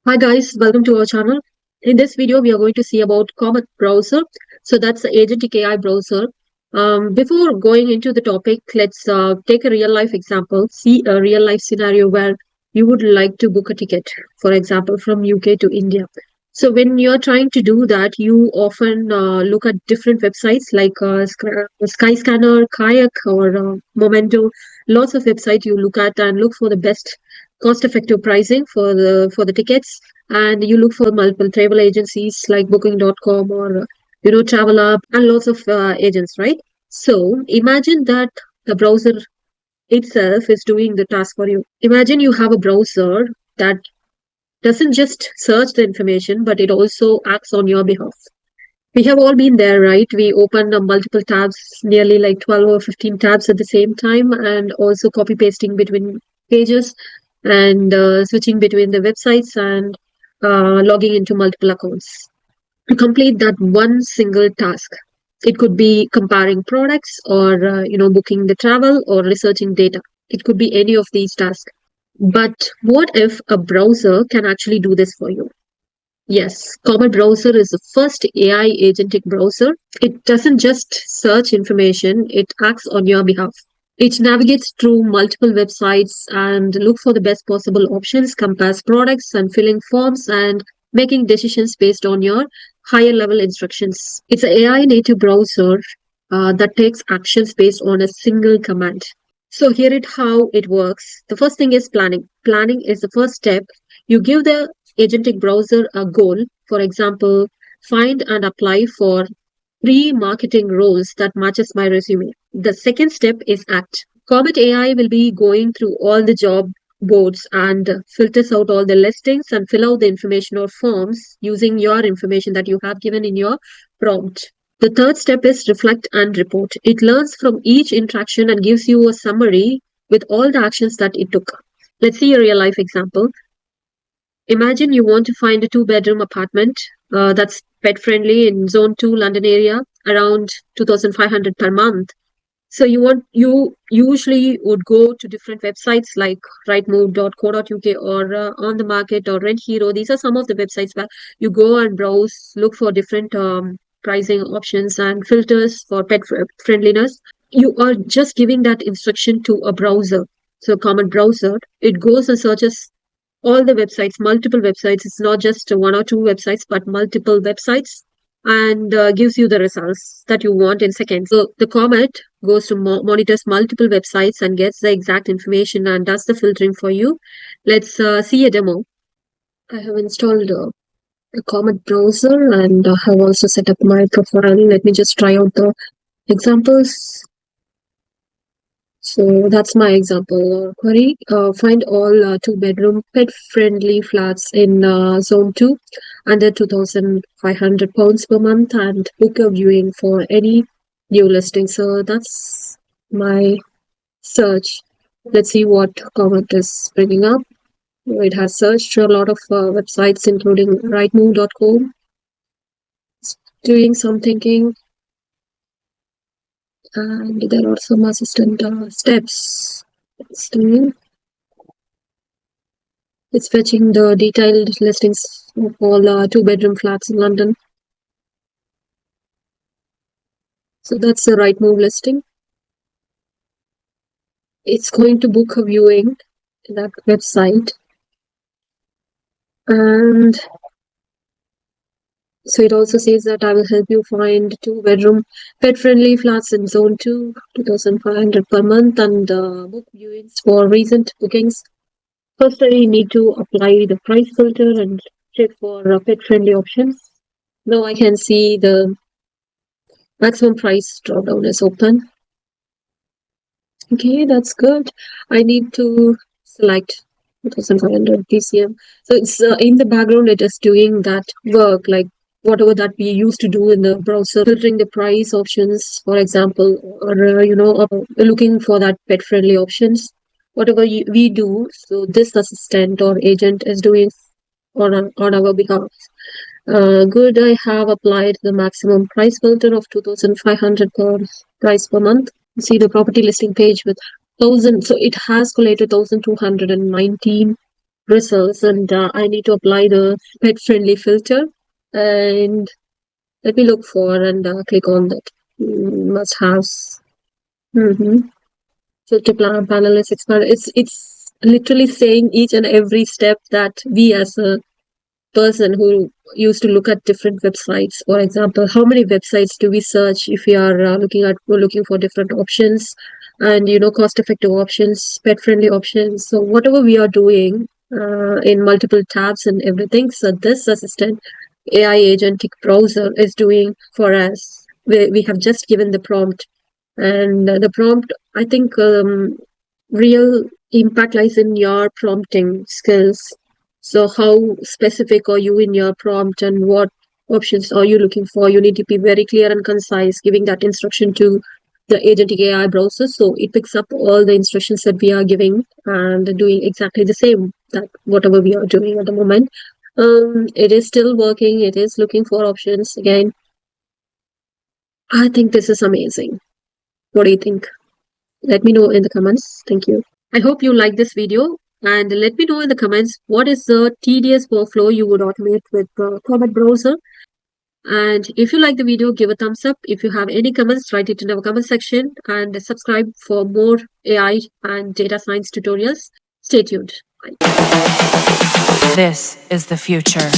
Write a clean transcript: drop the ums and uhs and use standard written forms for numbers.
Hi guys, welcome to our channel. In this video, we are going to see about Comet Browser. So that's the Agentic AI browser. Before going into the topic, let's take a real life example. See a real life scenario where you would like to book a ticket, for example, from UK to India. So when you're trying to do that, you often look at different websites like Skyscanner, Kayak, or Momento. Lots of websites you look at and look for the best cost-effective pricing for the tickets, and you look for multiple travel agencies like booking.com or travel up and lots of agents, right? So imagine that the browser itself is doing the task for you. Imagine you have a browser that doesn't just search the information, but it also acts on your behalf. We have all been there, right? We open multiple tabs, nearly like 12 or 15 tabs at the same time, and also copy pasting between pages and switching between the websites and logging into multiple accounts to complete that one single task. It could be comparing products or, booking the travel or researching data. It could be any of these tasks. But what if a browser can actually do this for you? Yes, Comet Browser is the first AI agentic browser. It doesn't just search information, it acts on your behalf. It navigates through multiple websites and look for the best possible options, compares products and filling forms and making decisions based on your higher level instructions. It's an AI native browser that takes actions based on a single command. So here it how it works. The first thing is planning. Planning is the first step. You give the agentic browser a goal. For example, find and apply for pre-marketing roles that matches my resume. The second step is act. Comet AI will be going through all the job boards and filters out all the listings and fill out the information or forms using your information that you have given in your prompt. The third step is reflect and report. It learns from each interaction and gives you a summary with all the actions that it took. Let's see a real life example. Imagine you want to find a two-bedroom apartment that's pet friendly in Zone 2 London area, around 2,500 per month. So you usually would go to different websites like rightmove.co.uk or On the Market or Rent Hero. These are some of the websites where you go and browse, look for different pricing options and filters for pet friendliness. You are just giving that instruction to a browser. So Comet Browser, it goes and searches all the websites, multiple websites. It's not just one or two websites, but multiple websites, and gives you the results that you want in seconds. So the Comet goes to monitors multiple websites and gets the exact information and does the filtering for you. Let's see a demo. I have installed a Comet browser and have also set up my profile. Let me just try out the examples. So that's my example query. Find all two-bedroom pet-friendly flats in Zone 2 under £2,500 per month and book a viewing for any new listing. So that's my search. Let's see what comment is bringing up. It has searched a lot of websites, including rightmove.com. It's doing some thinking, and there are some assistant steps. It's doing. It's fetching the detailed listings of all two-bedroom flats in London. So that's the right move listing. It's going to book a viewing in that website. And so it also says that I will help you find two-bedroom pet-friendly flats in Zone 2, 2,500 per month, and book viewings for recent bookings. First, I need to apply the price filter and check for pet-friendly options. Now I can see the maximum price dropdown is open. Okay, that's good. I need to select 2500 PCM. So it's in the background, it is doing that work, like whatever that we used to do in the browser, filtering the price options, for example, or, looking for that pet friendly options. Whatever we do, so this assistant or agent is doing on our behalf. Good, I have applied the maximum price filter of 2500 per price per month. See the property listing page with 1000, so it has collated 1219 results, and I need to apply the pet friendly filter, and let me look for and click on that must haves. Filter plan panel is expanded. It's literally saying each and every step that we as a person who used to look at different websites. For example, how many websites do we search if we are looking for different options, and cost effective options, pet friendly options. So whatever we are doing in multiple tabs and everything, so this assistant AI agentic browser is doing for us. We have just given the prompt, and the prompt, I think, real impact lies in your prompting skills. So how specific are you in your prompt, and what options are you looking for? You need to be very clear and concise, giving that instruction to the agentic AI browser. So it picks up all the instructions that we are giving and doing exactly the same that whatever we are doing at the moment. It is still working. It is looking for options. Again, I think this is amazing. What do you think? Let me know in the comments. Thank you. I hope you like this video, and let me know in the comments what is the tedious workflow you would automate with Comet Browser. And if you like the video, give a thumbs up. If you have any comments, write it in our comment section, and subscribe for more AI and data science tutorials. Stay tuned. Bye. This is the future.